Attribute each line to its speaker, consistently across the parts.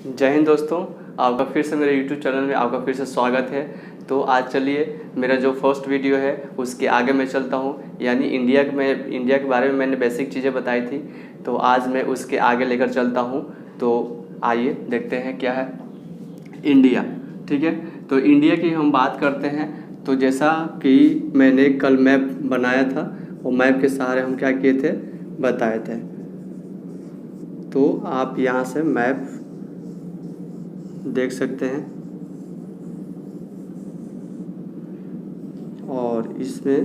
Speaker 1: जय हिंद दोस्तों, आपका फिर से मेरे YouTube चैनल में आपका फिर से स्वागत है। तो आज चलिए मेरा जो फर्स्ट वीडियो है उसके आगे मैं चलता हूँ, यानी इंडिया के बारे में मैंने बेसिक चीज़ें बताई थी, तो आज मैं उसके आगे लेकर चलता हूँ। तो आइए देखते हैं क्या है इंडिया। ठीक है, तो इंडिया की हम बात करते हैं। तो जैसा कि मैंने कल मैप बनाया था, वो मैप के सहारे हम क्या किए थे, बताए थे। तो आप यहाँ से मैप देख सकते हैं और इसमें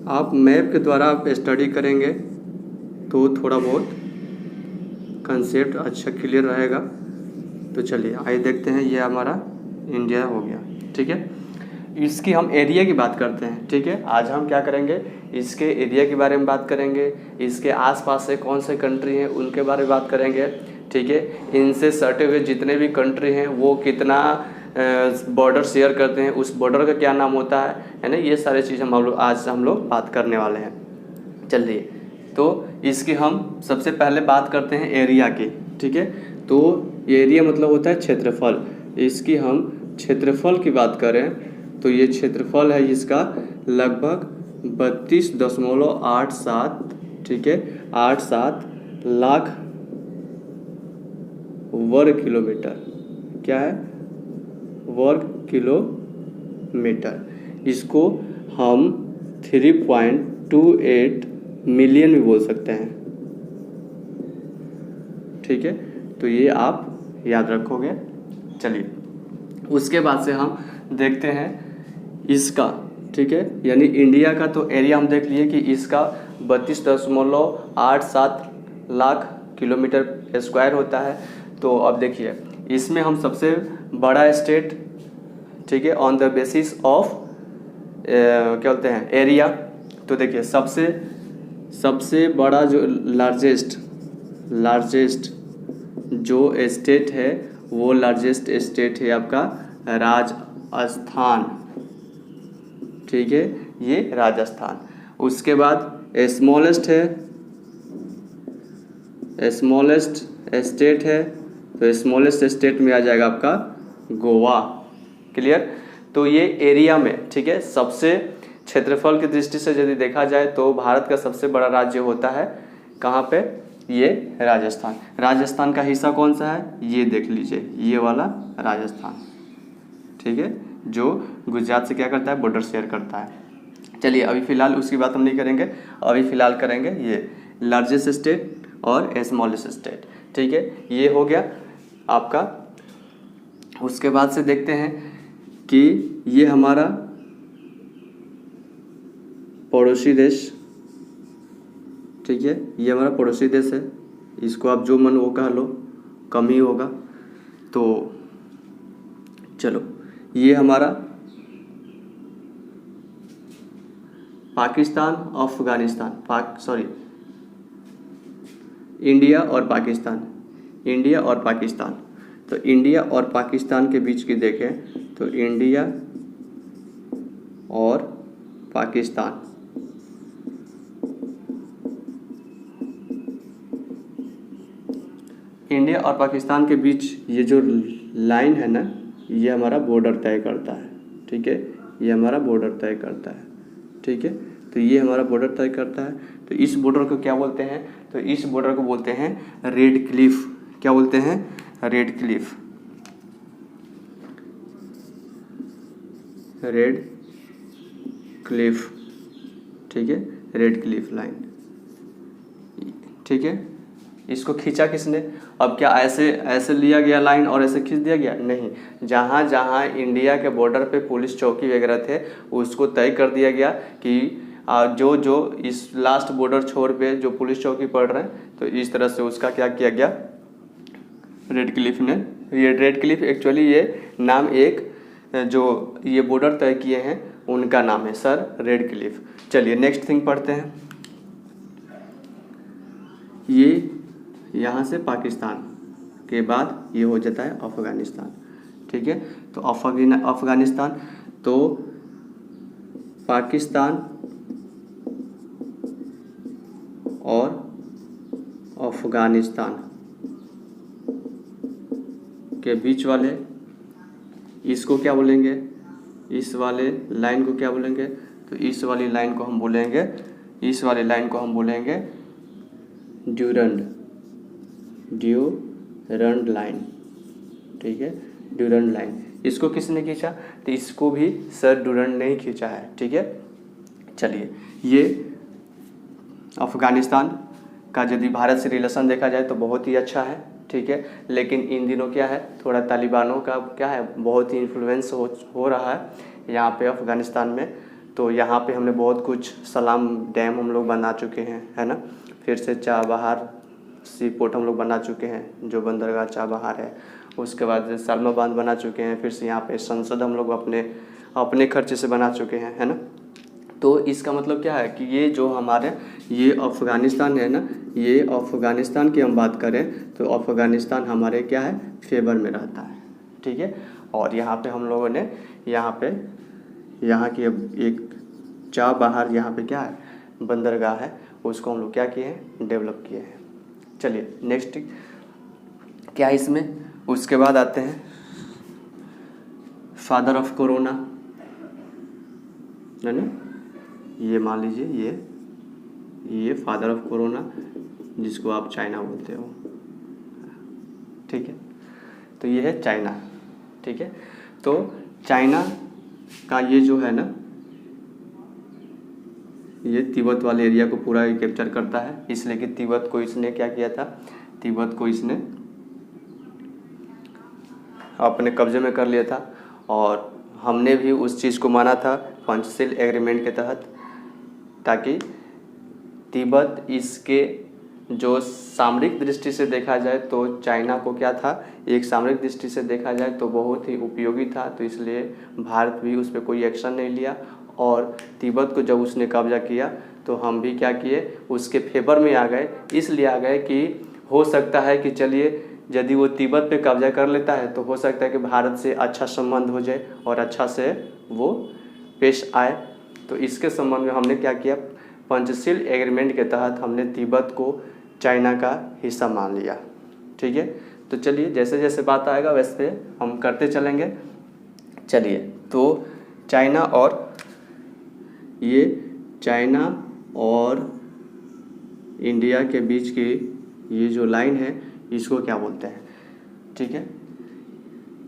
Speaker 1: आप मैप के द्वारा आप स्टडी करेंगे तो थोड़ा बहुत कंसेप्ट अच्छा क्लियर रहेगा। तो चलिए आइए देखते हैं, ये हमारा इंडिया हो गया। ठीक है, इसकी हम एरिया की बात करते हैं। ठीक है, आज हम क्या करेंगे, इसके एरिया के बारे में बात करेंगे, इसके आसपास से कौन से कंट्री हैं उनके बारे में बात करेंगे। ठीक है, इनसे सटे हुए जितने भी कंट्री हैं वो कितना बॉर्डर शेयर करते हैं, उस बॉर्डर का क्या नाम होता है ना, ये सारे चीज़ आज हम लोग बात करने वाले हैं। चलिए, तो इसकी हम सबसे पहले बात करते हैं एरिया की। ठीक है, तो एरिया मतलब होता है क्षेत्रफल। इसकी हम क्षेत्रफल की बात करें तो ये क्षेत्रफल है इसका लगभग 32.87, ठीक है, 87 लाख वर्ग किलोमीटर। क्या है, वर्ग किलोमीटर। इसको हम 3.28 मिलियन भी बोल सकते हैं। ठीक है, तो ये आप याद रखोगे। चलिए, उसके बाद से हम देखते हैं इसका। ठीक है, यानी इंडिया का तो एरिया हम देख लिए कि इसका 32.87 लाख किलोमीटर स्क्वायर होता है। तो अब देखिए, इसमें हम सबसे बड़ा स्टेट, ठीक है, ऑन द बेसिस ऑफ क्या बोलते हैं एरिया। तो देखिए सबसे बड़ा जो लार्जेस्ट जो स्टेट है, वो लार्जेस्ट स्टेट है आपका राजस्थान। ठीक है, ये राजस्थान। उसके बाद स्मॉलेस्ट स्टेट है, तो स्मॉलेस्ट स्टेट में आ जाएगा आपका गोवा। क्लियर। तो ये एरिया में, ठीक है, सबसे क्षेत्रफल की दृष्टि से यदि देखा जाए तो भारत का सबसे बड़ा राज्य होता है कहाँ पे, ये राजस्थान। राजस्थान का हिस्सा कौन सा है, ये देख लीजिए, ये वाला राजस्थान। ठीक है, जो गुजरात से क्या करता है, बॉर्डर शेयर करता है। चलिए, अभी फ़िलहाल उसकी बात हम नहीं करेंगे, अभी फ़िलहाल करेंगे ये लार्जेस्ट स्टेट और स्मॉलेस्ट स्टेट। ठीक है, ये हो गया आपका। उसके बाद से देखते हैं कि ये हमारा पड़ोसी देश। ठीक है, ये हमारा पड़ोसी देश है, इसको आप जो मन वो कह लो, कम ही होगा। तो चलो, ये हमारा पाकिस्तान, अफगानिस्तान, इंडिया और पाकिस्तान। तो इंडिया और पाकिस्तान के बीच की देखें तो इंडिया और पाकिस्तान, इंडिया और पाकिस्तान के बीच ये जो लाइन है ना, ये हमारा बॉर्डर तय करता है। ठीक है, ये हमारा बॉर्डर तय करता है। ठीक है, तो ये हमारा बॉर्डर तय करता है। तो इस बॉर्डर को क्या बोलते हैं, तो इस बॉर्डर को बोलते हैं रेड क्लिफ। क्या बोलते हैं, रेड क्लिफ। रेड क्लिफ, ठीक है, रेड क्लिफ लाइन। ठीक है, इसको खींचा किसने, अब क्या ऐसे लिया गया लाइन और ऐसे खींच दिया गया, नहीं। जहाँ जहाँ इंडिया के बॉर्डर पे पुलिस चौकी वगैरह थे, उसको तय कर दिया गया कि जो इस लास्ट बॉर्डर छोर पे जो पुलिस चौकी पड़ रहे हैं, तो इस तरह से उसका क्या किया गया, रेड क्लिफ ने। ये रेड क्लिफ एक्चुअली ये नाम एक जो ये बॉर्डर तय किए हैं उनका नाम है, सर रेड क्लिफ। चलिए नेक्स्ट थिंग पढ़ते हैं। ये यहाँ से पाकिस्तान के बाद ये हो जाता है अफ़गानिस्तान। ठीक है, तो अफ़गानिस्तान, तो पाकिस्तान और अफ़गानिस्तान के बीच वाले, इसको क्या बोलेंगे, इस वाले लाइन को क्या बोलेंगे, तो इस वाली लाइन को हम बोलेंगे, इस वाली लाइन को हम बोलेंगे ड्यूरंड, ड्यूरंड लाइन, ठीक है, ड्यूरंड लाइन। इसको किसने खींचा, तो इसको भी सर ड्यूरंड ने ही खींचा है, ठीक है। चलिए, ये अफ़गानिस्तान का यदि भारत से रिलेशन देखा जाए तो बहुत ही अच्छा है, ठीक है। लेकिन इन दिनों क्या है, थोड़ा तालिबानों का क्या है, बहुत ही इन्फ्लुएंस हो रहा है यहाँ पे अफ़गानिस्तान में। तो यहाँ पे हमने बहुत कुछ, सलाम डैम हम लोग बना चुके हैं, है ना। फिर से चाबहार सी पोर्ट हम लोग बना चुके हैं, जो बंदरगाह चाबहार है। उसके बाद सलमा बांध बना चुके हैं। फिर से यहाँ पे संसद हम लोग अपने खर्चे से बना चुके हैं, है ना। तो इसका मतलब क्या है कि ये जो हमारे ये अफ़गानिस्तान है ना, ये अफ़गानिस्तान की हम बात करें तो अफ़गानिस्तान हमारे क्या है, फेवर में रहता है, ठीक है। और यहाँ पे हम लोगों ने यहाँ की एक चाबहार यहाँ पे क्या है, बंदरगाह है, उसको हम लोग क्या किए हैं, डेवलप किए हैं। चलिए नेक्स्ट क्या है इसमें, उसके बाद आते हैं फादर ऑफ कोरोना, है ना। ये मान लीजिए ये फादर ऑफ कोरोना, जिसको आप चाइना बोलते हो, ठीक है। तो ये है चाइना, ठीक है। तो चाइना का ये जो है ना, ये तिब्बत वाले एरिया को पूरा कैप्चर करता है, इसलिए कि तिब्बत को इसने क्या किया था, तिब्बत को इसने अपने कब्जे में कर लिया था। और हमने भी उस चीज़ को माना था पंचशील एग्रीमेंट के तहत, ताकि तिब्बत इसके जो सामरिक दृष्टि से देखा जाए तो चाइना को क्या था, एक सामरिक दृष्टि से देखा जाए तो बहुत ही उपयोगी था। तो इसलिए भारत भी उस पर कोई एक्शन नहीं लिया। और तिब्बत को जब उसने कब्जा किया तो हम भी क्या किए, उसके फेवर में आ गए। इसलिए आ गए कि हो सकता है कि चलिए यदि वो तिब्बत पे कब्जा कर लेता है तो हो सकता है कि भारत से अच्छा संबंध हो जाए और अच्छा से वो पेश आए। तो इसके संबंध में हमने क्या किया, पंचशील एग्रीमेंट के तहत हमने तिब्बत को चाइना का हिस्सा मान लिया, ठीक है। तो चलिए जैसे जैसे बात आएगा वैसे हम करते चलेंगे। चलिए, तो चाइना और इंडिया के बीच की ये जो लाइन है इसको क्या बोलते हैं, ठीक है।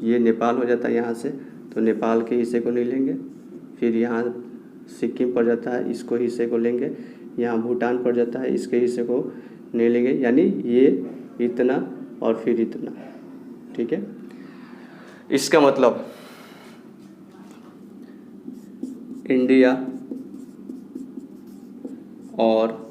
Speaker 1: ये नेपाल हो जाता है यहाँ से, तो नेपाल के हिस्से को नहीं लेंगे। फिर यहाँ सिक्किम पड़ जाता है, इसको हिस्से को लेंगे। यहाँ भूटान पड़ जाता है, इसके हिस्से को नहीं लेंगे। यानी ये इतना और फिर इतना, ठीक है। इसका मतलब इंडिया और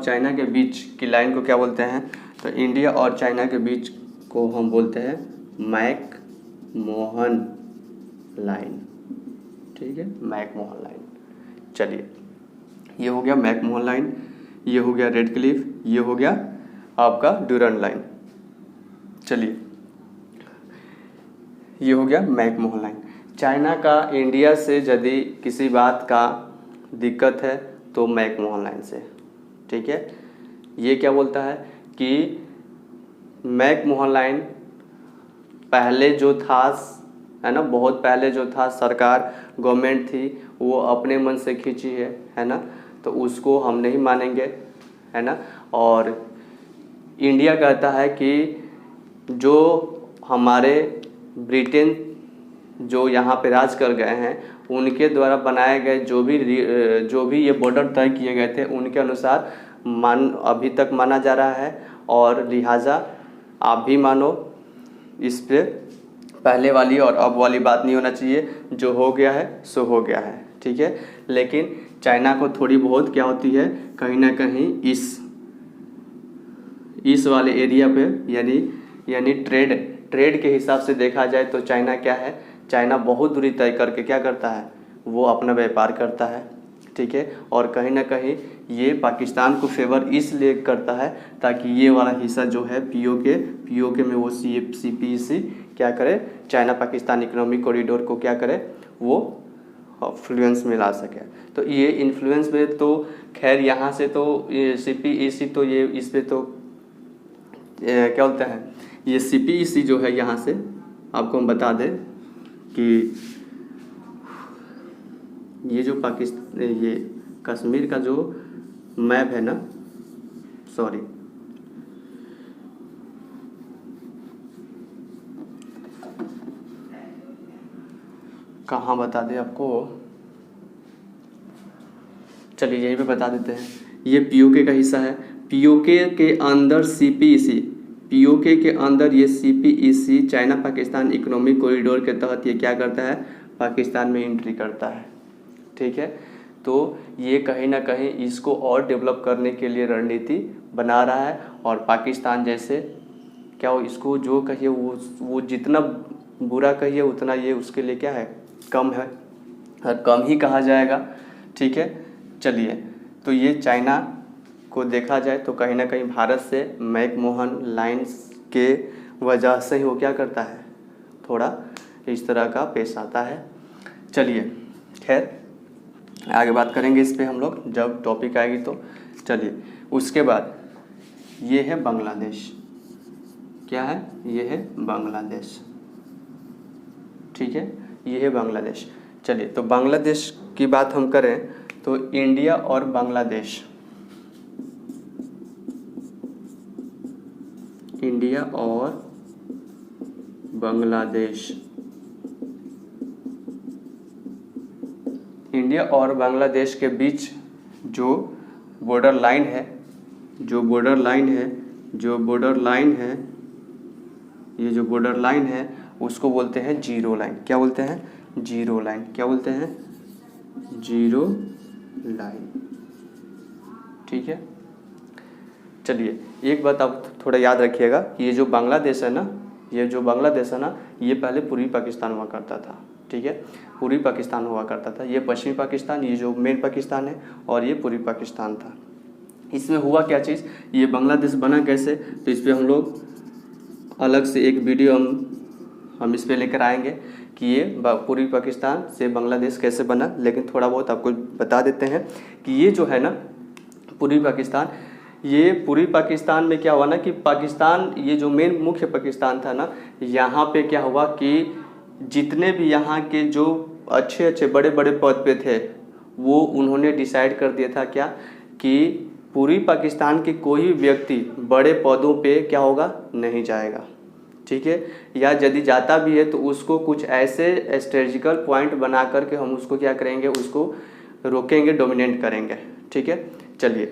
Speaker 1: चाइना के बीच की लाइन को क्या बोलते हैं, तो इंडिया और चाइना के बीच को हम बोलते हैं मैक-मोहन लाइन, ठीक है, मैक-मोहन लाइन। चलिए, ये हो गया मैक-मोहन लाइन, ये हो गया रेड क्लिफ, ये हो गया आपका ड्यूरंड लाइन। चलिए, ये हो गया मैक-मोहन लाइन। चाइना का इंडिया से यदि किसी बात का दिक्कत है तो मैक-मोहन लाइन से, ठीक है। ये क्या बोलता है कि मैक-मोहन लाइन पहले जो था, है ना, बहुत पहले जो था, सरकार गवर्नमेंट थी वो अपने मन से खींची है ना, तो उसको हम नहीं मानेंगे, है ना। और इंडिया कहता है कि जो हमारे ब्रिटेन जो यहाँ पे राज कर गए हैं उनके द्वारा बनाए गए जो भी ये बॉर्डर तय किए गए थे उनके अनुसार अभी तक माना जा रहा है। और लिहाजा आप भी मानो, इस पे पहले वाली और अब वाली बात नहीं होना चाहिए। जो हो गया है सो हो गया है, ठीक है। लेकिन चाइना को थोड़ी बहुत क्या होती है, कहीं ना कहीं इस वाले एरिया पे यानी ट्रेड के हिसाब से देखा जाए तो चाइना क्या है, चाइना बहुत दूरी तय करके क्या करता है, वो अपना व्यापार करता है, ठीक है। और कहीं ना कहीं ये पाकिस्तान को फेवर इसलिए करता है ताकि ये वाला हिस्सा जो है पीओके में वो CPEC क्या करे, चाइना पाकिस्तान इकोनॉमिक कॉरिडोर को क्या करे, वो इन्फ्लुएंस में ला सके। तो ये इन्फ्लुएंस में तो खैर यहाँ से तो CPEC तो ये इस पे तो क्या बोलते हैं, ये CPEC जो है, यहाँ से आपको हम बता दें कि ये जो पाकिस्तान, ये कश्मीर का जो मैप है ना, सॉरी, कहाँ बता दें आपको, चलिए यहीं पे बता देते हैं। ये POK का हिस्सा है। POK के अंदर CPEC, POK के अंदर ये CPEC China Pakistan economic corridor के तहत ये क्या करता है, पाकिस्तान में एंट्री करता है। ठीक है, तो ये कहीं ना कहीं इसको और डेवलप करने के लिए रणनीति बना रहा है, और पाकिस्तान जैसे क्या हो, इसको जो कहिए वो जितना बुरा कहिए उतना ये उसके लिए क्या है, कम है, और कम ही कहा जाएगा। ठीक है, चलिए, तो ये चाइना को देखा जाए तो कहीं ना कहीं भारत से मैकमोहन लाइन्स के वजह से ही वो क्या करता है, थोड़ा इस तरह का पेश आता है। चलिए, खैर आगे बात करेंगे इस पे हम लोग जब टॉपिक आएगी तो। चलिए, उसके बाद ये है बांग्लादेश। क्या है, ये है बांग्लादेश। ठीक है, ये है बांग्लादेश। चलिए, तो बांग्लादेश की बात हम करें तो इंडिया और बांग्लादेश, इंडिया और बांग्लादेश, इंडिया और बांग्लादेश के बीच जो बॉर्डर लाइन है, जो बॉर्डर लाइन है, जो बॉर्डर लाइन है, ये जो बॉर्डर लाइन है उसको बोलते हैं जीरो लाइन। क्या बोलते हैं, जीरो लाइन। क्या बोलते हैं, जीरो लाइन। ठीक है, चलिए, एक बात आप थोड़ा याद रखिएगा कि ये जो बांग्लादेश है ना, ये जो बांग्लादेश है ना, ये पहले पूर्वी पाकिस्तान हुआ करता था। ठीक है, पूर्वी पाकिस्तान हुआ करता था। ये पश्चिमी पाकिस्तान, ये जो मेन पाकिस्तान है, और ये पूर्वी पाकिस्तान था। इसमें हुआ क्या चीज़, ये बांग्लादेश बना कैसे, तो इस पर हम लोग अलग से एक वीडियो हम इस पर लेकर आएंगे कि ये पूर्वी पाकिस्तान से बांग्लादेश कैसे बना। लेकिन थोड़ा बहुत आपको बता देते हैं कि ये जो है ना पूर्वी पाकिस्तान, ये पूर्वी पाकिस्तान में क्या हुआ ना कि पाकिस्तान, ये जो मेन मुख्य पाकिस्तान था ना, यहाँ पे क्या हुआ कि जितने भी यहाँ के जो अच्छे अच्छे बड़े बड़े पद पे थे, वो उन्होंने डिसाइड कर दिया था क्या कि पूर्वी पाकिस्तान के कोई भी व्यक्ति बड़े पदों पे क्या होगा, नहीं जाएगा। ठीक है, या यदि जाता भी है तो उसको कुछ ऐसे स्ट्रेटेजिकल पॉइंट बना करके हम उसको क्या करेंगे, उसको रोकेंगे, डोमिनेट करेंगे। ठीक है, चलिए,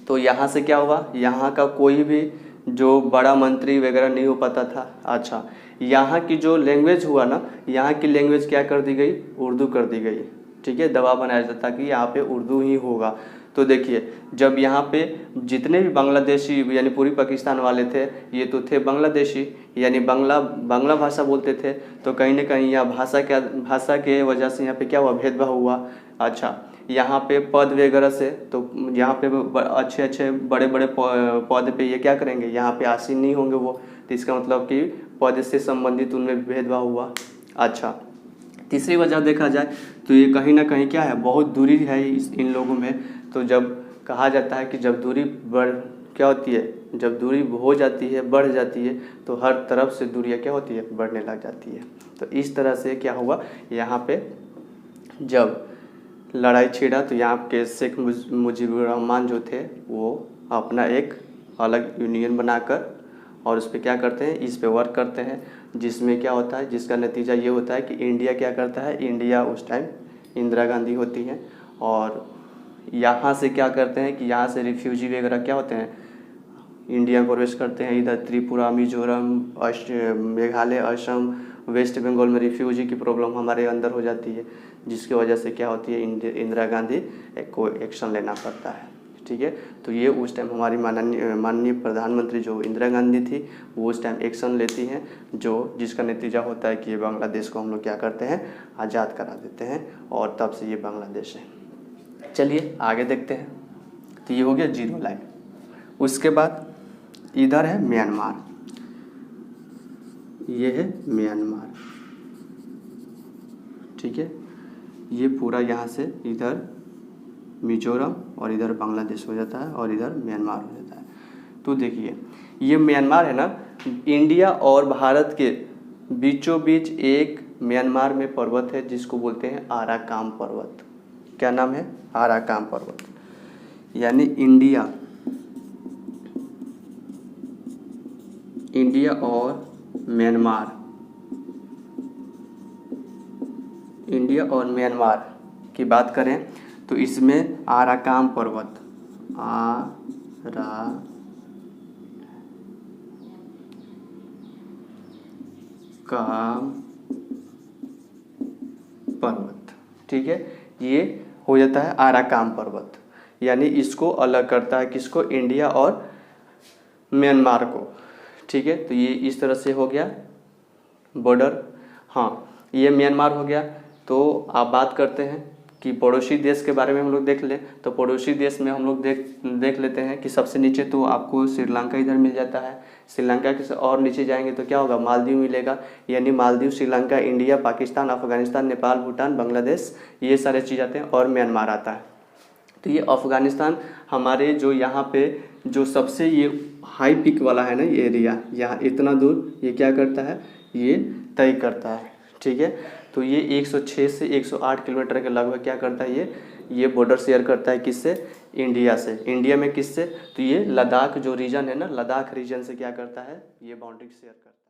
Speaker 1: तो यहाँ से क्या हुआ, यहाँ का कोई भी जो बड़ा मंत्री वगैरह नहीं हो पाता था। अच्छा, यहाँ की जो लैंग्वेज हुआ ना, यहाँ की लैंग्वेज क्या कर दी गई, उर्दू कर दी गई। ठीक है, दबाव बनाया जाता कि यहाँ पे उर्दू ही होगा। तो देखिए, जब यहाँ पे जितने भी बांग्लादेशी यानी पूर्वी पाकिस्तान वाले थे, ये तो थे बांग्लादेशी, यानी बांग्ला भाषा बोलते थे। तो कहीं ना कहीं यहाँ भाषा के वजह से यहाँ पे क्या हुआ, भेदभाव हुआ। अच्छा, यहाँ पे पद वगैरह से, तो यहाँ पे अच्छे अच्छे बड़े बड़े पद पे ये क्या करेंगे, यहाँ पे आसीन नहीं होंगे वो, तो इसका मतलब कि पद से संबंधित उनमें भेदभाव हुआ। अच्छा, तीसरी वजह देखा जाए तो ये कहीं ना कहीं क्या है, बहुत दूरी है इन लोगों में। तो जब कहा जाता है कि जब दूरी क्या होती है, जब दूरी हो जाती है, बढ़ जाती है, तो हर तरफ से दूरियाँ क्या होती है, बढ़ने लग जाती है। तो इस तरह से क्या हुआ, यहाँ पे जब लड़ाई छिड़ा तो यहाँ के शेख मुजीबुर रहमान जो थे, वो अपना एक अलग यूनियन बनाकर और उस पर क्या करते हैं, इस पे वर्क करते हैं, जिसमें क्या होता है, जिसका नतीजा ये होता है कि इंडिया क्या करता है, इंडिया उस टाइम इंदिरा गांधी होती हैं, और यहाँ से क्या करते हैं कि यहाँ से रिफ्यूजी वगैरह क्या होते हैं, इंडिया में प्रवेश करते हैं। इधर त्रिपुरा, मिजोरम, मेघालय, असम, वेस्ट बंगाल में रिफ्यूजी की प्रॉब्लम हमारे अंदर हो जाती है, जिसकी वजह से क्या होती है, इंदिरा गांधी को एक्शन लेना पड़ता है। ठीक है, तो ये उस टाइम हमारी माननीय प्रधानमंत्री जो इंदिरा गांधी थी, वो उस टाइम एक्शन लेती हैं, जिसका नतीजा होता है कि ये बांग्लादेश को हम लोग क्या करते हैं, आज़ाद करा देते हैं, और तब से ये बांग्लादेश है। चलिए आगे देखते हैं। तो ये हो गया जीरो लाइन। उसके बाद इधर है म्यांमार, ये है म्यांमार। ठीक है, ये पूरा यहाँ से इधर मिजोरम और इधर बांग्लादेश हो जाता है और इधर म्यांमार हो जाता है। तो देखिए ये म्यांमार है ना, इंडिया और भारत के बीचों बीच एक म्यांमार में पर्वत है जिसको बोलते हैं आराकान पर्वत। क्या नाम है? आराकान पर्वत। यानी इंडिया और म्यांमार की बात करें तो इसमें आराकान पर्वत, आराकान पर्वत, ठीक है, ये हो जाता है आराकान पर्वत। यानी इसको अलग करता है किसको? इंडिया और म्यांमार को, ठीक है। तो ये इस तरह से हो गया बॉर्डर। हाँ, ये म्यांमार हो गया। तो आप बात करते हैं कि पड़ोसी देश के बारे में हम लोग देख लें, तो पड़ोसी देश में हम लोग देख लेते हैं कि सबसे नीचे तो आपको श्रीलंका इधर मिल जाता है। श्रीलंका के और नीचे जाएंगे तो क्या होगा? मालदीव मिलेगा। यानी मालदीव, श्रीलंका, इंडिया, पाकिस्तान, अफगानिस्तान, नेपाल, भूटान, बांग्लादेश, ये सारे चीज़ आते हैं और म्यांमार आता है। तो ये अफगानिस्तान हमारे जो यहाँ पे जो सबसे ये हाई पिक वाला है ना, ये एरिया यहाँ इतना दूर ये क्या करता है? ये तय करता है, ठीक है। तो ये 106 से 108 किलोमीटर के लगभग क्या करता है? ये बॉर्डर शेयर करता है किससे? इंडिया से। इंडिया में किससे? तो ये लद्दाख जो रीजन है ना, लद्दाख रीजन से क्या करता है? ये बाउंड्री शेयर करता है।